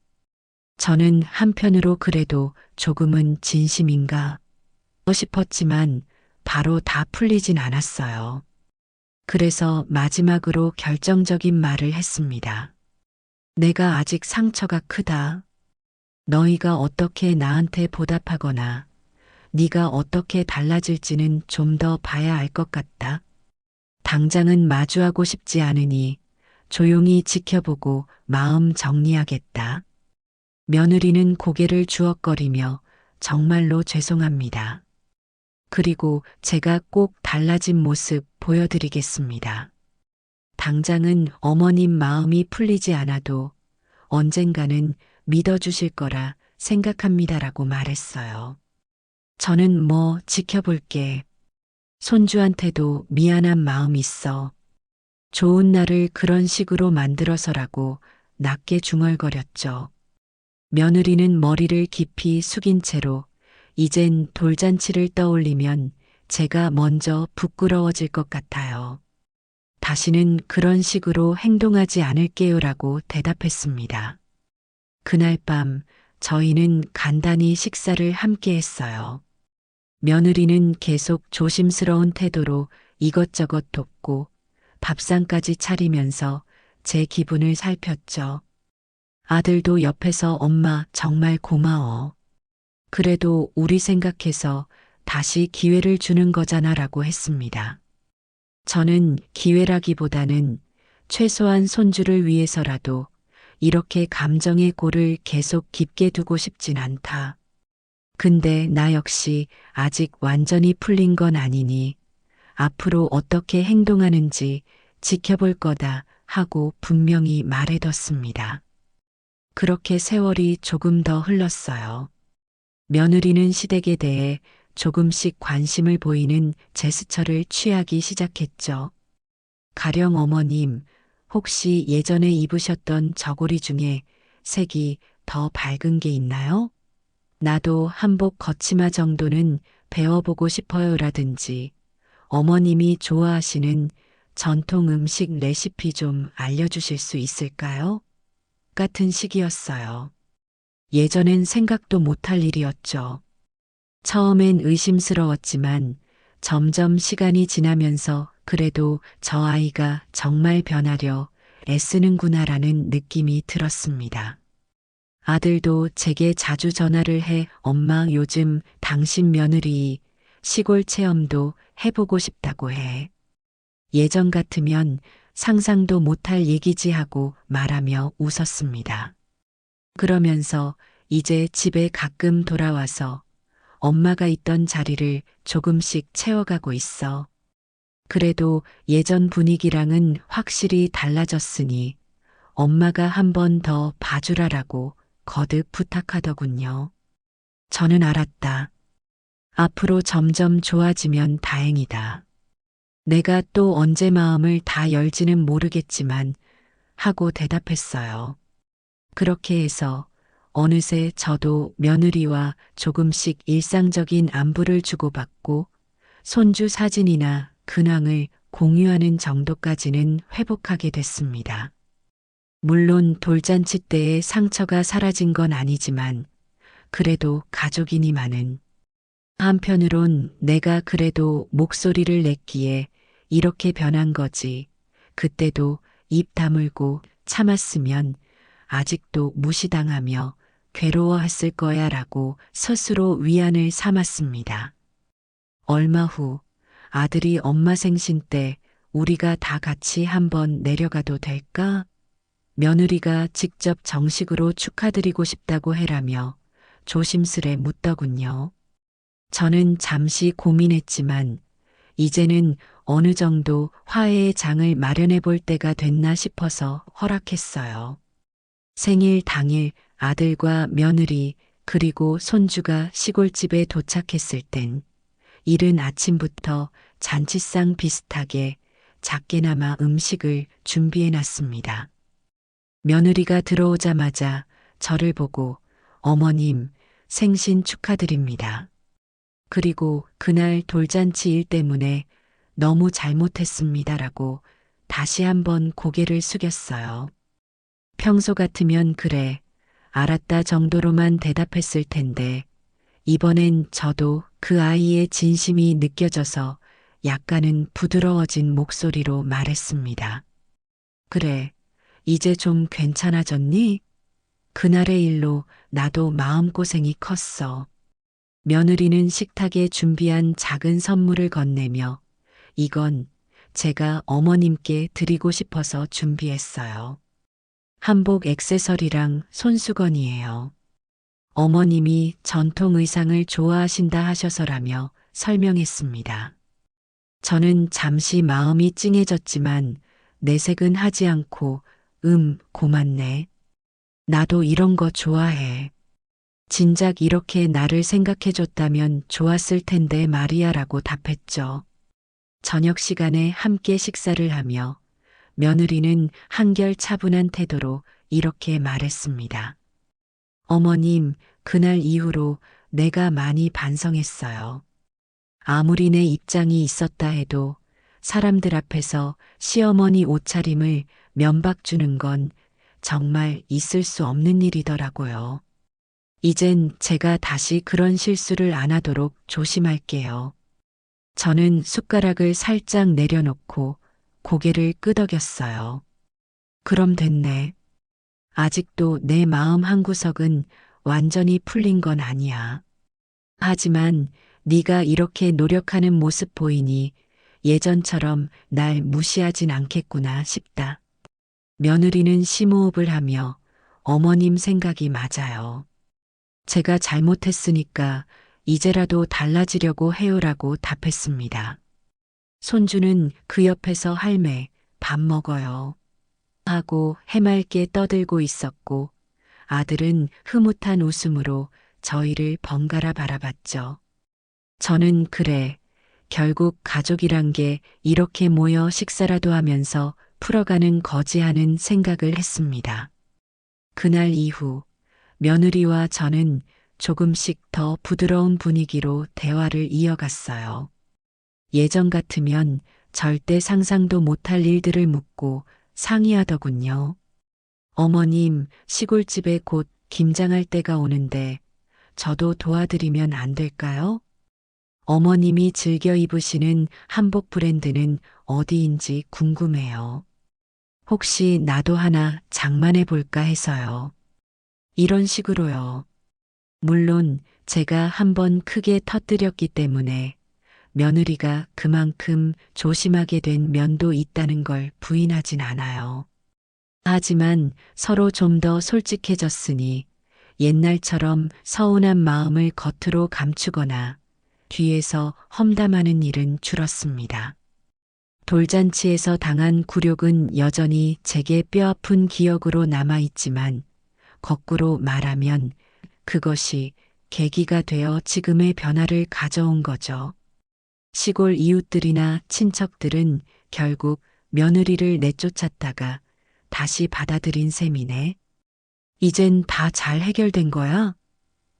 저는 한편으로 그래도 조금은 진심인가 싶었지만 바로 다 풀리진 않았어요. 그래서 마지막으로 결정적인 말을 했습니다. 내가 아직 상처가 크다. 너희가 어떻게 나한테 보답하거나 네가 어떻게 달라질지는 좀 더 봐야 알 것 같다. 당장은 마주하고 싶지 않으니 조용히 지켜보고 마음 정리하겠다. 며느리는 고개를 주걱거리며 정말로 죄송합니다. 그리고 제가 꼭 달라진 모습 보여드리겠습니다. 당장은 어머님 마음이 풀리지 않아도 언젠가는 믿어주실 거라 생각합니다라고 말했어요. 저는 뭐 지켜볼게. 손주한테도 미안한 마음 있어. 좋은 날을 그런 식으로 만들어서라고 낮게 중얼거렸죠. 며느리는 머리를 깊이 숙인 채로 이젠 돌잔치를 떠올리면 제가 먼저 부끄러워질 것 같아요. 다시는 그런 식으로 행동하지 않을게요라고 대답했습니다. 그날 밤 저희는 간단히 식사를 함께 했어요. 며느리는 계속 조심스러운 태도로 이것저것 돕고 밥상까지 차리면서 제 기분을 살폈죠. 아들도 옆에서 엄마 정말 고마워. 그래도 우리 생각해서 다시 기회를 주는 거잖아라고 했습니다. 저는 기회라기보다는 최소한 손주를 위해서라도 이렇게 감정의 골을 계속 깊게 두고 싶진 않다. 근데 나 역시 아직 완전히 풀린 건 아니니 앞으로 어떻게 행동하는지 지켜볼 거다 하고 분명히 말해뒀습니다. 그렇게 세월이 조금 더 흘렀어요. 며느리는 시댁에 대해 조금씩 관심을 보이는 제스처를 취하기 시작했죠. 가령 어머님, 혹시 예전에 입으셨던 저고리 중에 색이 더 밝은 게 있나요? 나도 한복 거치마 정도는 배워보고 싶어요라든지 어머님이 좋아하시는 전통 음식 레시피 좀 알려주실 수 있을까요? 같은 시기였어요. 예전엔 생각도 못할 일이었죠. 처음엔 의심스러웠지만 점점 시간이 지나면서 그래도 저 아이가 정말 변하려 애쓰는구나라는 느낌이 들었습니다. 아들도 제게 자주 전화를 해 엄마 요즘 당신 며느리 시골 체험도 해보고 싶다고 해. 예전 같으면 상상도 못할 얘기지 하고 말하며 웃었습니다. 그러면서 이제 집에 가끔 돌아와서 엄마가 있던 자리를 조금씩 채워가고 있어. 그래도 예전 분위기랑은 확실히 달라졌으니 엄마가 한 번 더 봐주라라고 거듭 부탁하더군요. 저는 알았다. 앞으로 점점 좋아지면 다행이다. 내가 또 언제 마음을 다 열지는 모르겠지만 하고 대답했어요. 그렇게 해서 어느새 저도 며느리와 조금씩 일상적인 안부를 주고받고 손주 사진이나 근황을 공유하는 정도까지는 회복하게 됐습니다. 물론 돌잔치 때의 상처가 사라진 건 아니지만 그래도 가족이니만은 한편으론 내가 그래도 목소리를 냈기에 이렇게 변한 거지. 그때도 입 다물고 참았으면 아직도 무시당하며 괴로워했을 거야 라고 스스로 위안을 삼았습니다. 얼마 후 아들이 엄마 생신 때 우리가 다 같이 한번 내려가도 될까? 며느리가 직접 정식으로 축하드리고 싶다고 해라며 조심스레 묻더군요. 저는 잠시 고민했지만 이제는 어느 정도 화해의 장을 마련해 볼 때가 됐나 싶어서 허락했어요. 생일 당일 아들과 며느리 그리고 손주가 시골집에 도착했을 땐 이른 아침부터 잔치상 비슷하게 작게나마 음식을 준비해 놨습니다. 며느리가 들어오자마자 저를 보고 어머님 생신 축하드립니다. 그리고 그날 돌잔치 일 때문에 너무 잘못했습니다라고 다시 한번 고개를 숙였어요. 평소 같으면 그래, 알았다 정도로만 대답했을 텐데 이번엔 저도 그 아이의 진심이 느껴져서 약간은 부드러워진 목소리로 말했습니다. 그래, 이제 좀 괜찮아졌니? 그날의 일로 나도 마음고생이 컸어. 며느리는 식탁에 준비한 작은 선물을 건네며 이건 제가 어머님께 드리고 싶어서 준비했어요. 한복 액세서리랑 손수건이에요. 어머님이 전통 의상을 좋아하신다 하셔서라며 설명했습니다. 저는 잠시 마음이 찡해졌지만 내색은 하지 않고 고맙네. 나도 이런 거 좋아해. 진작 이렇게 나를 생각해줬다면 좋았을 텐데 말이야라고 답했죠. 저녁 시간에 함께 식사를 하며 며느리는 한결 차분한 태도로 이렇게 말했습니다. 어머님, 그날 이후로 내가 많이 반성했어요. 아무리 내 입장이 있었다 해도 사람들 앞에서 시어머니 옷차림을 면박 주는 건 정말 있을 수 없는 일이더라고요. 이젠 제가 다시 그런 실수를 안 하도록 조심할게요. 저는 숟가락을 살짝 내려놓고 고개를 끄덕였어요. 그럼 됐네. 아직도 내 마음 한구석은 완전히 풀린 건 아니야. 하지만 네가 이렇게 노력하는 모습 보이니 예전처럼 날 무시하진 않겠구나 싶다. 며느리는 심호흡을 하며 어머님 생각이 맞아요. 제가 잘못했으니까 이제라도 달라지려고 해요라고 답했습니다. 손주는 그 옆에서 할매, 밥 먹어요. 하고 해맑게 떠들고 있었고 아들은 흐뭇한 웃음으로 저희를 번갈아 바라봤죠. 저는 그래, 결국 가족이란 게 이렇게 모여 식사라도 하면서 풀어가는 거지 하는 생각을 했습니다. 그날 이후 며느리와 저는 조금씩 더 부드러운 분위기로 대화를 이어갔어요. 예전 같으면 절대 상상도 못할 일들을 묻고 상의하더군요. 어머님, 시골집에 곧 김장할 때가 오는데 저도 도와드리면 안 될까요? 어머님이 즐겨 입으시는 한복 브랜드는 어디인지 궁금해요. 혹시 나도 하나 장만해 볼까 해서요. 이런 식으로요. 물론 제가 한번 크게 터뜨렸기 때문에 며느리가 그만큼 조심하게 된 면도 있다는 걸 부인하진 않아요. 하지만 서로 좀 더 솔직해졌으니 옛날처럼 서운한 마음을 겉으로 감추거나 뒤에서 험담하는 일은 줄었습니다. 돌잔치에서 당한 굴욕은 여전히 제게 뼈아픈 기억으로 남아있지만 거꾸로 말하면 그것이 계기가 되어 지금의 변화를 가져온 거죠. 시골 이웃들이나 친척들은 결국 며느리를 내쫓았다가 다시 받아들인 셈이네. 이젠 다 잘 해결된 거야?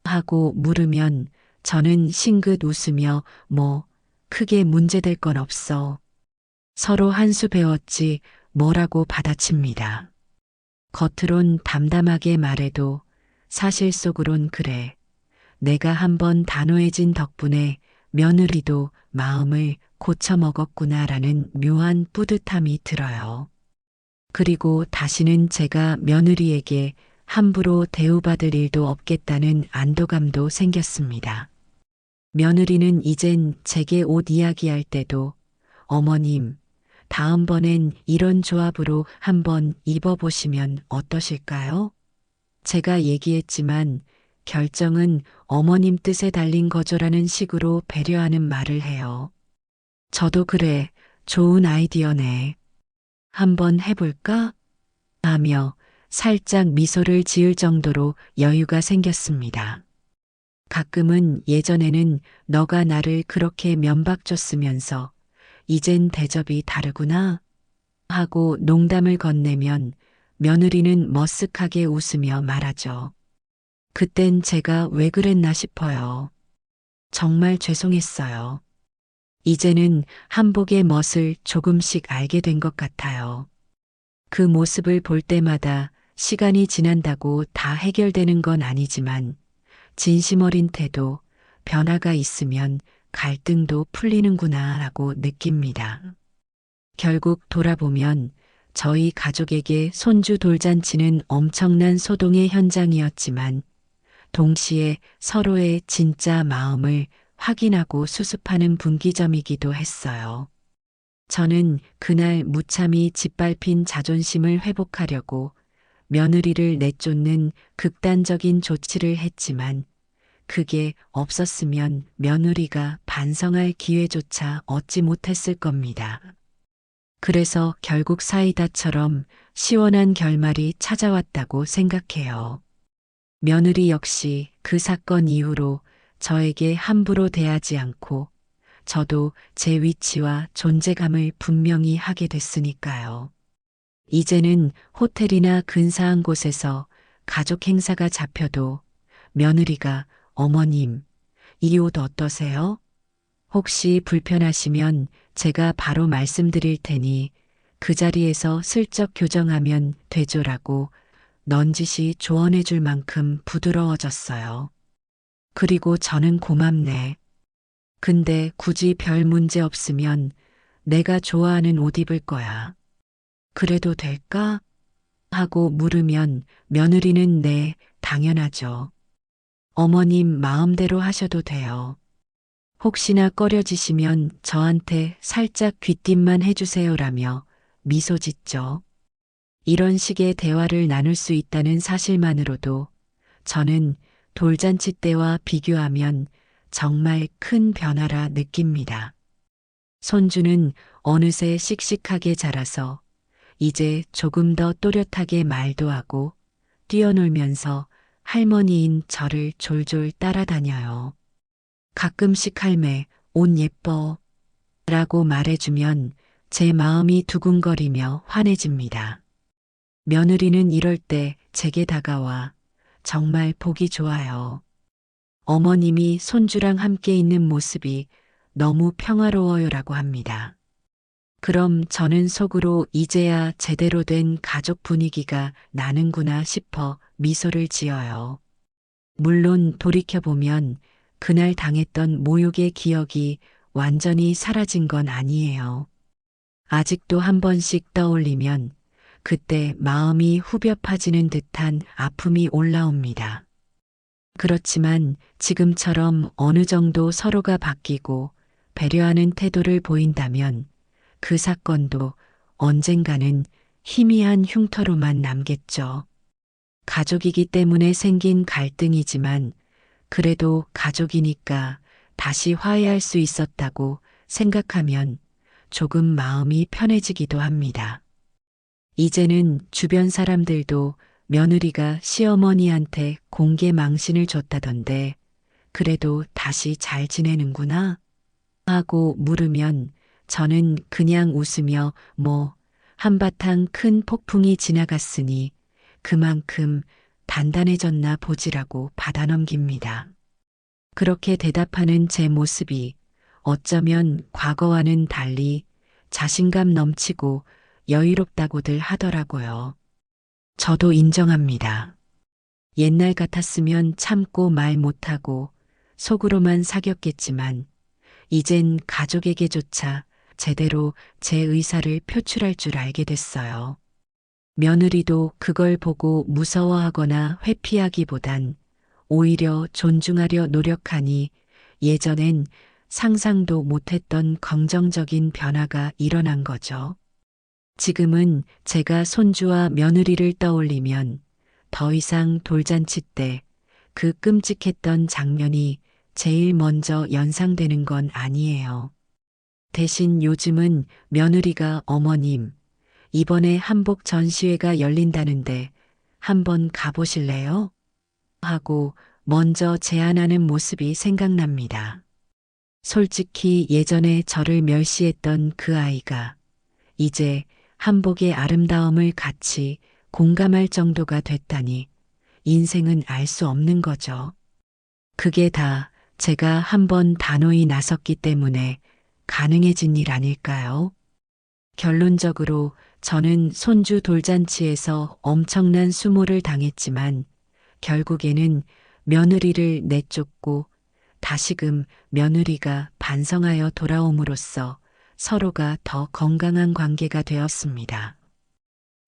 하고 물으면 저는 싱긋 웃으며 뭐 크게 문제될 건 없어. 서로 한 수 배웠지 뭐라고 받아칩니다. 겉으론 담담하게 말해도 사실 속으론 그래. 내가 한번 단호해진 덕분에 며느리도 마음을 고쳐먹었구나라는 묘한 뿌듯함이 들어요. 그리고 다시는 제가 며느리에게 함부로 대우받을 일도 없겠다는 안도감도 생겼습니다. 며느리는 이젠 제게 옷 이야기할 때도 어머님, 다음번엔 이런 조합으로 한번 입어보시면 어떠실까요? 제가 얘기했지만 결정은 어머님 뜻에 달린 거죠라는 식으로 배려하는 말을 해요. 저도 그래, 좋은 아이디어네. 한번 해볼까? 하며 살짝 미소를 지을 정도로 여유가 생겼습니다. 가끔은 예전에는 너가 나를 그렇게 면박줬으면서 이젠 대접이 다르구나 하고 농담을 건네면 며느리는 머쓱하게 웃으며 말하죠. 그땐 제가 왜 그랬나 싶어요. 정말 죄송했어요. 이제는 한복의 멋을 조금씩 알게 된 것 같아요. 그 모습을 볼 때마다 시간이 지난다고 다 해결되는 건 아니지만 진심 어린 태도, 변화가 있으면 갈등도 풀리는구나 라고 느낍니다. 결국 돌아보면 저희 가족에게 손주 돌잔치는 엄청난 소동의 현장이었지만 동시에 서로의 진짜 마음을 확인하고 수습하는 분기점이기도 했어요. 저는 그날 무참히 짓밟힌 자존심을 회복하려고 며느리를 내쫓는 극단적인 조치를 했지만 그게 없었으면 며느리가 반성할 기회조차 얻지 못했을 겁니다. 그래서 결국 사이다처럼 시원한 결말이 찾아왔다고 생각해요. 며느리 역시 그 사건 이후로 저에게 함부로 대하지 않고 저도 제 위치와 존재감을 분명히 하게 됐으니까요. 이제는 호텔이나 근사한 곳에서 가족 행사가 잡혀도 며느리가 어머님, 이 옷 어떠세요? 혹시 불편하시면 제가 바로 말씀드릴 테니 그 자리에서 슬쩍 교정하면 되죠라고 넌지시 조언해 줄 만큼 부드러워졌어요. 그리고 저는 고맙네. 근데 굳이 별 문제 없으면 내가 좋아하는 옷 입을 거야. 그래도 될까? 하고 물으면 며느리는 네, 당연하죠. 어머님 마음대로 하셔도 돼요. 혹시나 꺼려지시면 저한테 살짝 귀띔만 해주세요라며 미소 짓죠. 이런 식의 대화를 나눌 수 있다는 사실만으로도 저는 돌잔치 때와 비교하면 정말 큰 변화라 느낍니다. 손주는 어느새 씩씩하게 자라서 이제 조금 더 또렷하게 말도 하고 뛰어놀면서 할머니인 저를 졸졸 따라다녀요. 가끔씩 할매, 옷 예뻐 라고 말해주면 제 마음이 두근거리며 환해집니다. 며느리는 이럴 때 제게 다가와 정말 보기 좋아요. 어머님이 손주랑 함께 있는 모습이 너무 평화로워요라고 합니다. 그럼 저는 속으로 이제야 제대로 된 가족 분위기가 나는구나 싶어 미소를 지어요. 물론 돌이켜보면 그날 당했던 모욕의 기억이 완전히 사라진 건 아니에요. 아직도 한 번씩 떠올리면 그때 마음이 후벼 파지는 듯한 아픔이 올라옵니다. 그렇지만 지금처럼 어느 정도 서로가 바뀌고 배려하는 태도를 보인다면 그 사건도 언젠가는 희미한 흉터로만 남겠죠. 가족이기 때문에 생긴 갈등이지만 그래도 가족이니까 다시 화해할 수 있었다고 생각하면 조금 마음이 편해지기도 합니다. 이제는 주변 사람들도 며느리가 시어머니한테 공개 망신을 줬다던데 그래도 다시 잘 지내는구나 하고 물으면 저는 그냥 웃으며 한바탕 큰 폭풍이 지나갔으니 그만큼 단단해졌나 보지라고 받아넘깁니다. 그렇게 대답하는 제 모습이 어쩌면 과거와는 달리 자신감 넘치고 여유롭다고들 하더라고요. 저도 인정합니다. 옛날 같았으면 참고 말 못하고 속으로만 사겼겠지만 이젠 가족에게조차 제대로 제 의사를 표출할 줄 알게 됐어요. 며느리도 그걸 보고 무서워하거나 회피하기보단 오히려 존중하려 노력하니 예전엔 상상도 못했던 긍정적인 변화가 일어난 거죠. 지금은 제가 손주와 며느리를 떠올리면 더 이상 돌잔치 때 그 끔찍했던 장면이 제일 먼저 연상되는 건 아니에요. 대신 요즘은 며느리가 어머님, 이번에 한복 전시회가 열린다는데 한번 가보실래요? 하고 먼저 제안하는 모습이 생각납니다. 솔직히 예전에 저를 멸시했던 그 아이가 이제 한복의 아름다움을 같이 공감할 정도가 됐다니 인생은 알 수 없는 거죠. 그게 다 제가 한번 단호히 나섰기 때문에 가능해진 일 아닐까요? 결론적으로 저는 손주 돌잔치에서 엄청난 수모를 당했지만 결국에는 며느리를 내쫓고 다시금 며느리가 반성하여 돌아옴으로써 서로가 더 건강한 관계가 되었습니다.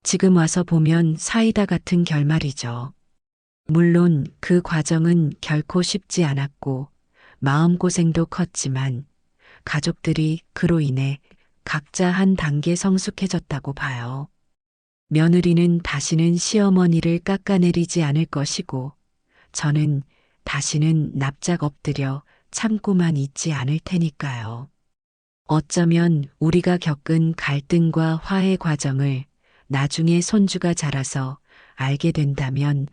지금 와서 보면 사이다 같은 결말이죠. 물론 그 과정은 결코 쉽지 않았고 마음고생도 컸지만 가족들이 그로 인해 각자 한 단계 성숙해졌다고 봐요. 며느리는 다시는 시어머니를 깎아내리지 않을 것이고 저는 다시는 납작 엎드려 참고만 있지 않을 테니까요. 어쩌면 우리가 겪은 갈등과 화해 과정을 나중에 손주가 자라서 알게 된다면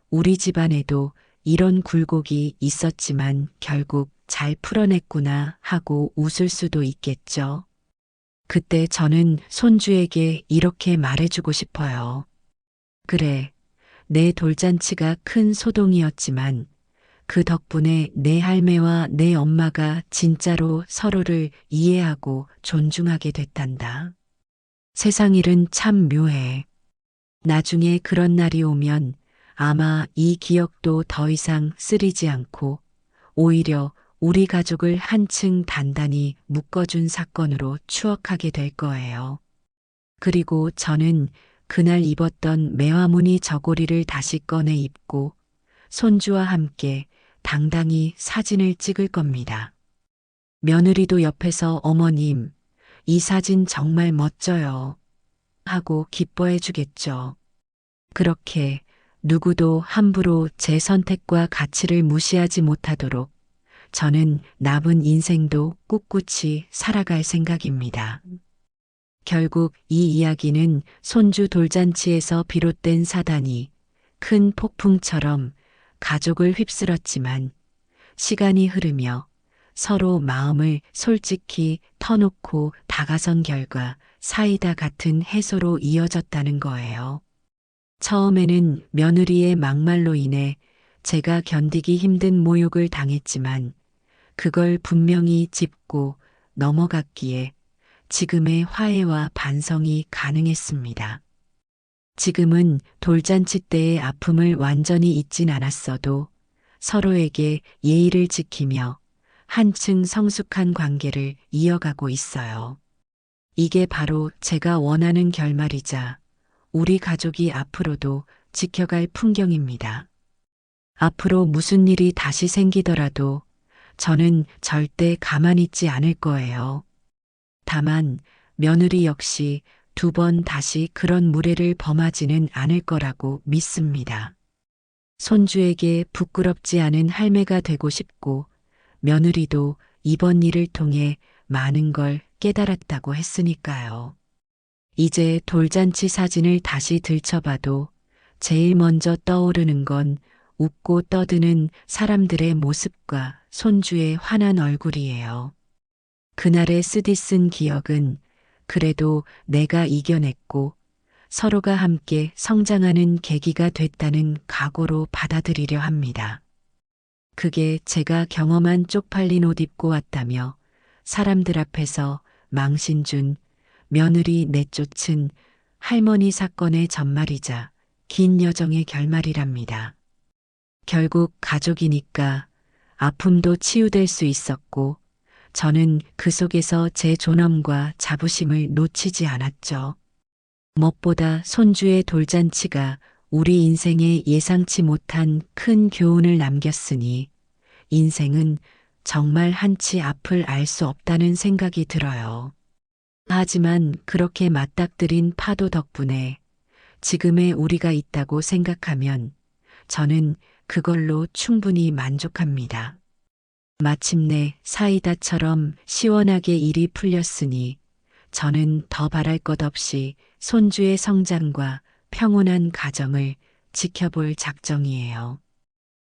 우리 집안에도 이런 굴곡이 있었지만 결국 잘 풀어냈구나 하고 웃을 수도 있겠죠. 그때 저는 손주에게 이렇게 말해주고 싶어요. 그래, 내 돌잔치가 큰 소동이었지만 그 덕분에 내 할매와 내 엄마가 진짜로 서로를 이해하고 존중하게 됐단다. 세상 일은 참 묘해. 나중에 그런 날이 오면 아마 이 기억도 더 이상 쓰리지 않고 오히려 우리 가족을 한층 단단히 묶어준 사건으로 추억하게 될 거예요. 그리고 저는 그날 입었던 매화무늬 저고리를 다시 꺼내 입고 손주와 함께 당당히 사진을 찍을 겁니다. 며느리도 옆에서 어머님, 이 사진 정말 멋져요. 하고 기뻐해 주겠죠. 그렇게 누구도 함부로 제 선택과 가치를 무시하지 못하도록 저는 남은 인생도 꿋꿋이 살아갈 생각입니다. 결국 이 이야기는 손주 돌잔치에서 비롯된 사단이 큰 폭풍처럼 가족을 휩쓸었지만 시간이 흐르며 서로 마음을 솔직히 터놓고 다가선 결과 사이다 같은 해소로 이어졌다는 거예요. 처음에는 며느리의 막말로 인해 제가 견디기 힘든 모욕을 당했지만 그걸 분명히 짚고 넘어갔기에 지금의 화해와 반성이 가능했습니다. 지금은 돌잔치 때의 아픔을 완전히 잊진 않았어도 서로에게 예의를 지키며 한층 성숙한 관계를 이어가고 있어요. 이게 바로 제가 원하는 결말이자 우리 가족이 앞으로도 지켜갈 풍경입니다. 앞으로 무슨 일이 다시 생기더라도 저는 절대 가만히 있지 않을 거예요. 다만 며느리 역시 2번 다시 그런 무례를 범하지는 않을 거라고 믿습니다. 손주에게 부끄럽지 않은 할매가 되고 싶고 며느리도 이번 일을 통해 많은 걸 깨달았다고 했으니까요. 이제 돌잔치 사진을 다시 들춰봐도 제일 먼저 떠오르는 건 웃고 떠드는 사람들의 모습과 손주의 환한 얼굴이에요. 그날의 쓰디쓴 기억은 그래도 내가 이겨냈고 서로가 함께 성장하는 계기가 됐다는 각오로 받아들이려 합니다. 그게 제가 경험한 쪽팔린 옷 입고 왔다며 사람들 앞에서 망신 준 며느리 내쫓은 할머니 사건의 전말이자 긴 여정의 결말이랍니다. 결국 가족이니까 아픔도 치유될 수 있었고 저는 그 속에서 제 존엄과 자부심을 놓치지 않았죠. 무엇보다 손주의 돌잔치가 우리 인생에 예상치 못한 큰 교훈을 남겼으니 인생은 정말 한치 앞을 알 수 없다는 생각이 들어요. 하지만 그렇게 맞닥뜨린 파도 덕분에 지금의 우리가 있다고 생각하면 저는 그걸로 충분히 만족합니다. 마침내 사이다처럼 시원하게 일이 풀렸으니 저는 더 바랄 것 없이 손주의 성장과 평온한 가정을 지켜볼 작정이에요.